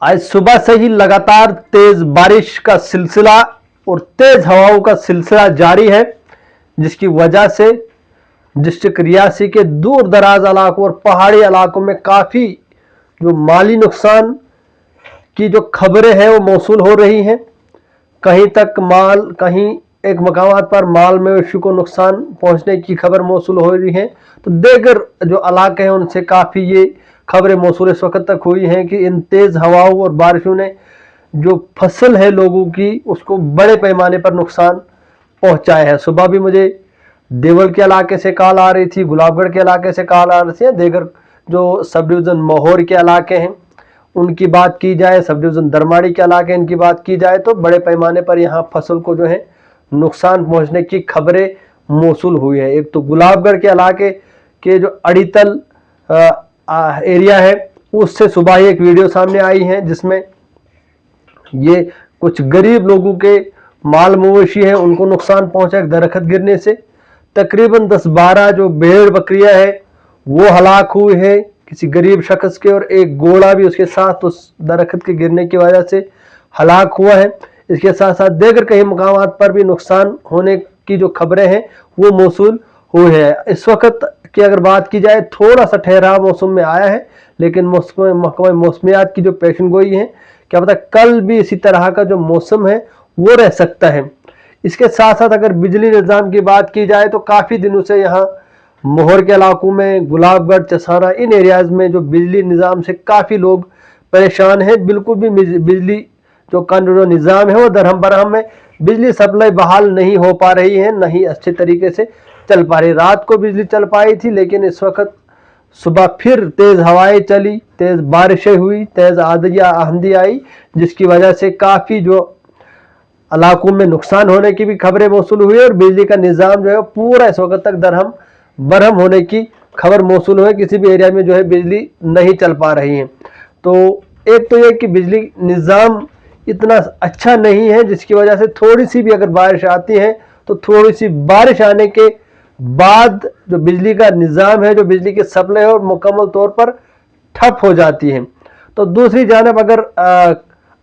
आज सुबह से ही लगातार तेज बारिश का सिलसिला और तेज हवाओं का सिलसिला जारी है, जिसकी वजह से डिस्ट्रिक्ट रियासी के दूर दराज इलाकों और पहाड़ी इलाकों में काफ़ी जो माली नुकसान की जो खबरें हैं वो मौसूल हो रही हैं। कहीं तक माल, कहीं एक मकामात पर माल मवेशी को नुकसान पहुंचने की खबर मौसूल हो रही है। तो देगर जो इलाके हैं उनसे काफ़ी ये खबरें मौसूल इस वक्त तक हुई हैं कि इन तेज़ हवाओं और बारिशों ने जो फसल है लोगों की उसको बड़े पैमाने पर नुकसान पहुंचाया है। सुबह भी मुझे देवल के इलाके से कॉल आ रही थी, गुलाबगढ़ के इलाके से कॉल आ रही थी, देगर जो सब डिवीज़न मोहर के इलाके हैं उनकी बात की जाए, सब डिवीज़न दरमाड़ी के इलाके इनकी बात की जाए तो बड़े पैमाने पर यहाँ फसल को जो है नुकसान पहुँचने की खबरें मौसूल हुई है। एक तो गुलाबगढ़ के इलाके के जो अड़ीतल एरिया है उससे सुबह ही एक वीडियो सामने आई है जिसमें ये कुछ गरीब लोगों के माल मवेशी है उनको नुकसान पहुंचा दरख्त गिरने से। तकरीबन 10-12 जो भेड़ बकरियां है वो हलाक हुई है किसी गरीब शख्स के, और एक घोड़ा भी उसके साथ उस दरख्त के गिरने की वजह से हलाक हुआ है। इसके साथ साथ देगर कई मकामात पर भी नुकसान होने की जो खबरें हैं वो मौसूल हुई है। इस वक्त की अगर बात की जाए थोड़ा सा ठहराव मौसम में आया है, लेकिन महकमा मौसमियात की जो पेशन गोई है क्या पता कल भी इसी तरह का जो मौसम है वो रह सकता है। इसके साथ साथ अगर बिजली निज़ाम की बात की जाए तो काफ़ी दिनों से यहाँ मोहर के इलाकों में, गुलाबगढ़, चसाना, इन एरियाज़ में जो बिजली निज़ाम से काफ़ी लोग परेशान हैं। बिल्कुल भी बिजली जो निज़ाम है वो दरहम बरहम है, बिजली सप्लाई बहाल नहीं हो पा रही है, नहीं अच्छे तरीके से चल पा रही। रात को बिजली चल पाई थी, लेकिन इस वक्त सुबह फिर तेज़ हवाएं चली, तेज़ बारिशें हुई, तेज़ आंधी आई, जिसकी वजह से काफ़ी जो इलाकों में नुकसान होने की भी खबरें मौसूल हुई और बिजली का निज़ाम जो है पूरा इस वक्त तक दरहम बरहम होने की खबर मौसूल हुई। किसी भी एरिया में जो है बिजली नहीं चल पा रही है। तो एक तो ये कि बिजली निज़ाम इतना अच्छा नहीं है, जिसकी वजह से थोड़ी सी भी अगर बारिश आती है तो थोड़ी सी बारिश आने के बाद जो बिजली का निज़ाम है, जो बिजली की सप्लाई है, और मुकम्मल तौर पर ठप हो जाती है। तो दूसरी जानब अगर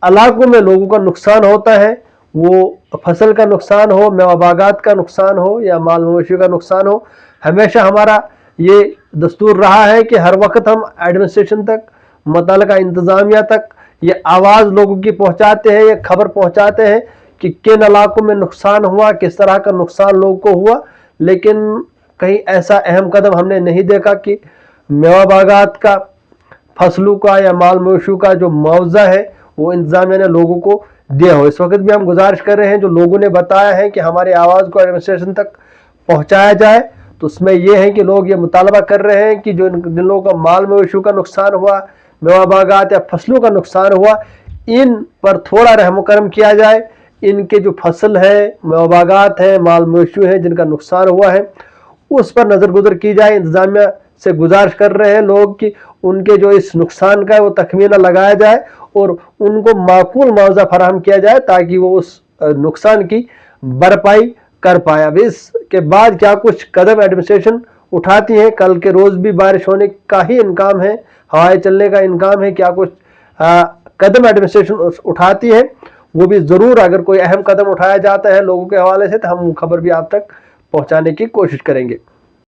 इलाकों में लोगों का नुकसान होता है, वो फसल का नुकसान हो, मेवा बागात का नुकसान हो या माल मवेशी का नुकसान हो, हमेशा हमारा ये दस्तूर रहा है कि हर वक्त हम एडमिनिस्ट्रेशन तक, मुतल्लिका इंतज़ामिया तक ये आवाज़ लोगों की पहुँचाते हैं, ये खबर पहुँचाते हैं कि किन इलाकों में नुकसान हुआ, किस तरह का नुकसान लोगों को हुआ। लेकिन कहीं ऐसा अहम कदम हमने नहीं देखा कि मेवा बागात का, फसलों का या माल मवेशी का जो मुआवजा है वो इंतजामिया ने लोगों को दिया हो। इस वक्त भी हम गुजारिश कर रहे हैं, जो लोगों ने बताया है कि हमारी आवाज़ को एडमिनिस्ट्रेशन तक पहुंचाया जाए, तो उसमें यह है कि लोग ये मुतालबा कर रहे हैं कि जो जिन लोगों का माल मवेशी का नुकसान हुआ, मेवा बागात या फसलों का नुकसान हुआ, इन पर थोड़ा रहम करम किया जाए। इनके जो फसल है, मेवा बागात है, माल मवेशी है जिनका नुकसान हुआ है, उस पर नज़र गुजर की जाए। इंतज़ामिया से गुजारिश कर रहे हैं लोग कि उनके जो इस नुकसान का है वो तखमीना लगाया जाए और उनको माकूल मुआवजा फराहम किया जाए ताकि वो उस नुकसान की भरपाई कर पाए। अब इसके बाद क्या कुछ कदम एडमिनिस्ट्रेशन उठाती है, कल के रोज़ भी बारिश होने का ही इम्कान है, हवाएं चलने का इम्कान है, क्या कुछ कदम एडमिनिस्ट्रेशन उठाती है वो भी ज़रूर, अगर कोई अहम कदम उठाया जाता है लोगों के हवाले से तो हम खबर भी आप तक पहुँचाने की कोशिश करेंगे।